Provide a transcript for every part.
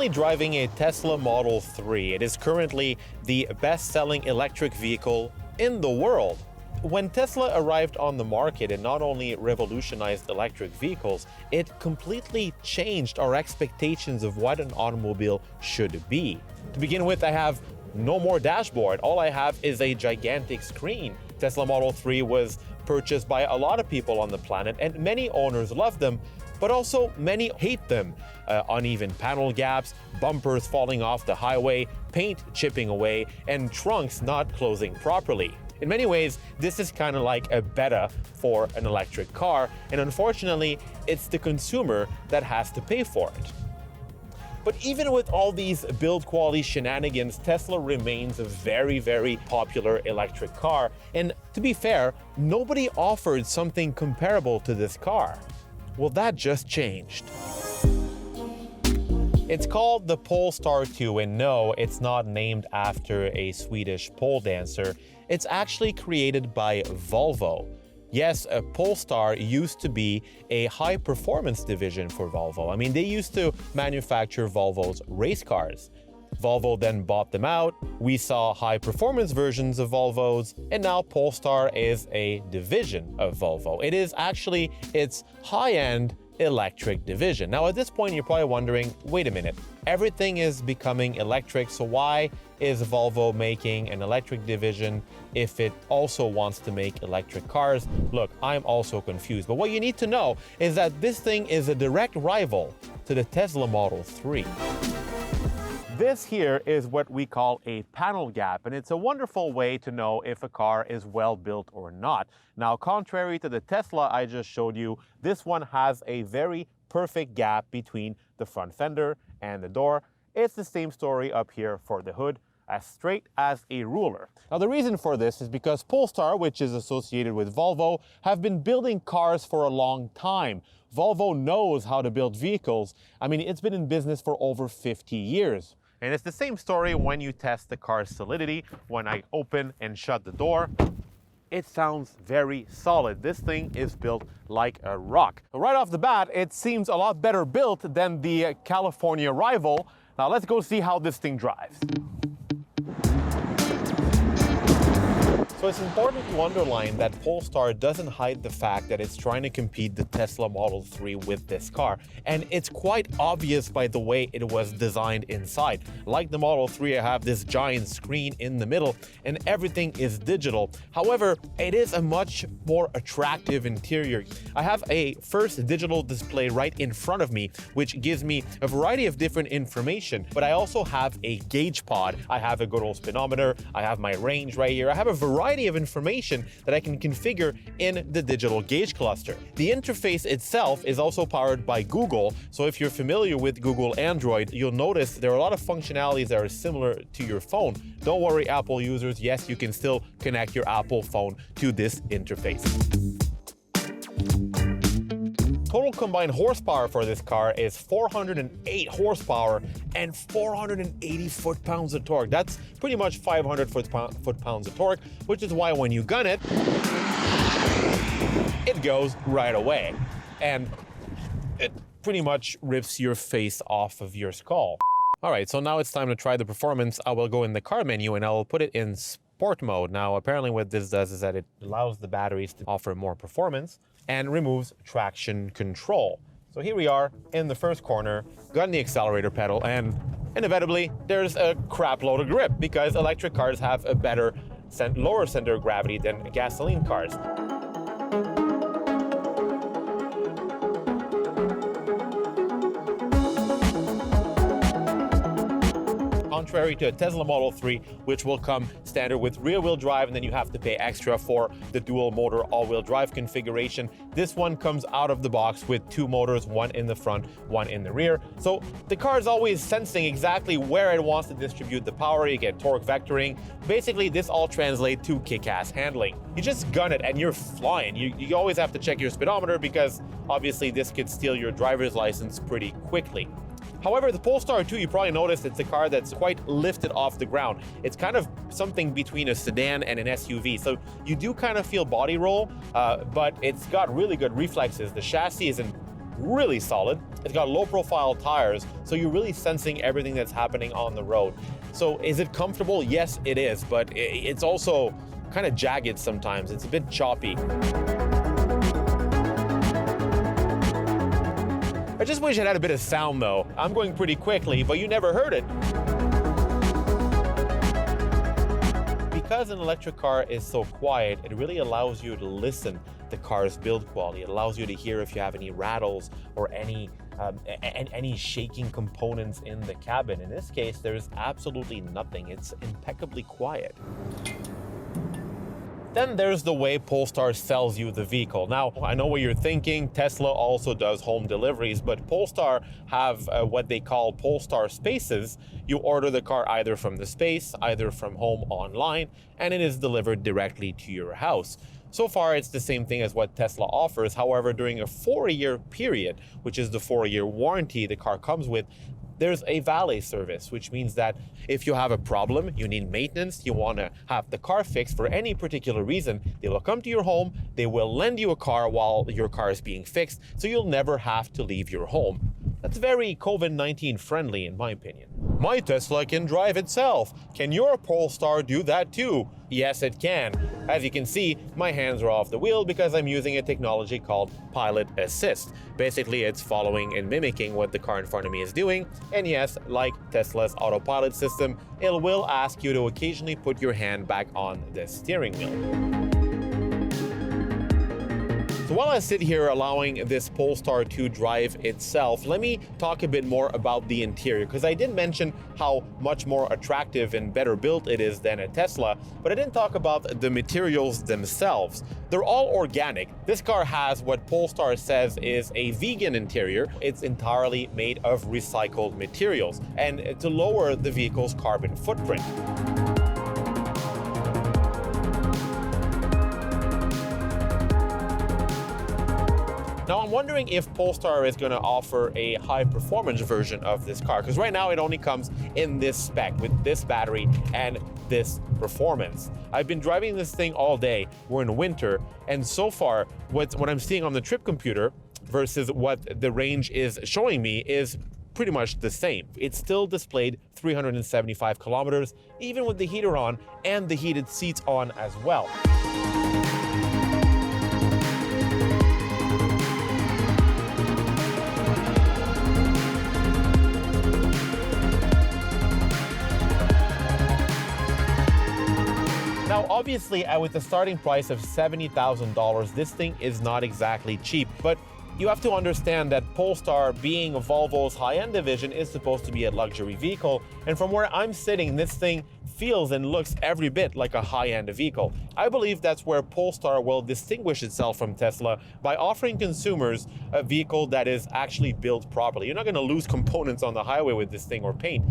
currently driving a Tesla Model 3. It is currently the best-selling electric vehicle in the world. When Tesla arrived on the market, it not only revolutionized electric vehicles, it completely changed our expectations of what an automobile should be. To begin with, I have no more dashboard. All I have is a gigantic screen. Tesla Model 3 was purchased by a lot of people on the planet, and many owners love them, but also many hate them. Uneven panel gaps, bumpers falling off the highway, paint chipping away, and trunks not closing properly. In many ways, this is kind of like a beta for an electric car, and unfortunately, it's the consumer that has to pay for it. But even with all these build quality shenanigans, Tesla remains a very, very popular electric car. And to be fair, nobody offered something comparable to this car. Well, that just changed. It's called the Polestar 2, and no, it's not named after a Swedish pole dancer. It's actually created by Volvo. Yes, a Polestar used to be a high-performance division for Volvo. I mean, they used to manufacture Volvo's race cars. Volvo then bought them out. We saw high-performance versions of Volvos, and now Polestar is a division of Volvo. It is actually its high-end electric division. Now, at this point, you're probably wondering, wait a minute, everything is becoming electric, so why is Volvo making an electric division if it also wants to make electric cars? Look, I'm also confused, but what you need to know is that this thing is a direct rival to the Tesla Model 3. This here is what we call a panel gap, and it's a wonderful way to know if a car is well built or not. Now, contrary to the Tesla I just showed you, this one has a very perfect gap between the front fender and the door. It's the same story up here for the hood, as straight as a ruler. Now, the reason for this is because Polestar, which is associated with Volvo, have been building cars for a long time. Volvo knows how to build vehicles. I mean, it's been in business for over 50 years. And it's the same story when you test the car's solidity. When I open and shut the door, it sounds very solid. This thing is built like a rock. Right off the bat, it seems a lot better built than the California rival. Now let's go see how this thing drives. So it's important to underline that Polestar doesn't hide the fact that it's trying to compete the Tesla Model 3 with this car. And it's quite obvious by the way it was designed inside. Like the Model 3, I have this giant screen in the middle and everything is digital. However, it is a much more attractive interior. I have a first digital display right in front of me, which gives me a variety of different information. But I also have a gauge pod. I have a good old speedometer. I have my range right here. I have a variety of information that I can configure in the digital gauge cluster. The interface itself is also powered by Google, so if you're familiar with Google Android, you'll notice there are a lot of functionalities that are similar to your phone. Don't worry, Apple users, yes, you can still connect your Apple phone to this interface. Total combined horsepower for this car is 408 horsepower and 480 foot-pounds of torque. That's pretty much 500 foot-pounds of torque, which is why when you gun it, it goes right away. And it pretty much rips your face off of your skull. All right, so now it's time to try the performance. I will go in the car menu and I will put it in sport mode. Now, apparently what this does is that it allows the batteries to offer more performance and removes traction control. So here we are in the first corner, got in the accelerator pedal, and inevitably there's a crap load of grip because electric cars have a better lower center of gravity than gasoline cars. Contrary to a Tesla Model 3, which will come standard with rear-wheel drive, and then you have to pay extra for the dual motor all-wheel drive configuration. This one comes out of the box with two motors, one in the front, one in the rear. So the car is always sensing exactly where it wants to distribute the power. You get torque vectoring. Basically, this all translates to kick-ass handling. You just gun it and you're flying. You always have to check your speedometer because obviously this could steal your driver's license pretty quickly. However, the Polestar 2, you probably noticed it's a car that's quite lifted off the ground. It's kind of something between a sedan and an SUV. So you do kind of feel body roll, but it's got really good reflexes. The chassis is in really solid. It's got low profile tires, so you're really sensing everything that's happening on the road. So is it comfortable? Yes, it is, but it's also kind of jagged sometimes. It's a bit choppy. I just wish it had a bit of sound though. I'm going pretty quickly, but you never heard it. Because an electric car is so quiet, it really allows you to listen to the car's build quality. It allows you to hear if you have any rattles or any shaking components in the cabin. In this case, there's absolutely nothing. It's impeccably quiet. Then there's the way Polestar sells you the vehicle. Now, I know what you're thinking. Tesla also does home deliveries, but Polestar have what they call Polestar Spaces. You order the car either from the space, either from home online, and it is delivered directly to your house. So far, it's the same thing as what Tesla offers. However, during a 4-year period, which is the 4-year warranty the car comes with, there's a valet service, which means that if you have a problem, you need maintenance, you want to have the car fixed for any particular reason, they will come to your home, they will lend you a car while your car is being fixed, so you'll never have to leave your home. That's very COVID-19 friendly in my opinion. My Tesla can drive itself. Can your Polestar do that too? Yes, it can. As you can see, my hands are off the wheel because I'm using a technology called Pilot Assist. Basically, it's following and mimicking what the car in front of me is doing. And yes, like Tesla's autopilot system, it will ask you to occasionally put your hand back on the steering wheel. So while I sit here allowing this Polestar to drive itself, let me talk a bit more about the interior, because I did mention how much more attractive and better built it is than a Tesla, but I didn't talk about the materials themselves. They're all organic. This car has what Polestar says is a vegan interior. It's entirely made of recycled materials, and to lower the vehicle's carbon footprint. Now I'm wondering if Polestar is going to offer a high performance version of this car, because right now it only comes in this spec with this battery and this performance. I've been driving this thing all day. We're in winter, and so far what I'm seeing on the trip computer versus what the range is showing me is pretty much the same. It's still displayed 375 kilometers, even with the heater on and the heated seats on as well. Now, obviously, with the starting price of $70,000, this thing is not exactly cheap, but you have to understand that Polestar, being Volvo's high-end division, is supposed to be a luxury vehicle, and from where I'm sitting, this thing feels and looks every bit like a high-end vehicle. I believe that's where Polestar will distinguish itself from Tesla, by offering consumers a vehicle that is actually built properly. You're not going to lose components on the highway with this thing or paint.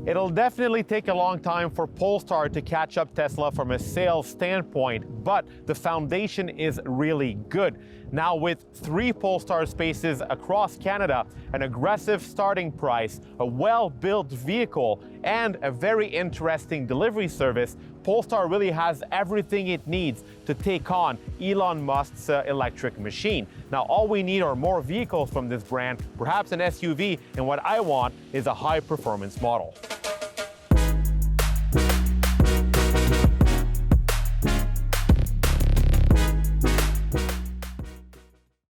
It'll definitely take a long time for Polestar to catch up Tesla from a sales standpoint, but the foundation is really good. Now, with 3 Polestar Spaces across Canada, an aggressive starting price, a well-built vehicle, and a very interesting delivery service, Polestar really has everything it needs to take on Elon Musk's electric machine. Now, all we need are more vehicles from this brand, perhaps an SUV, and what I want is a high-performance model.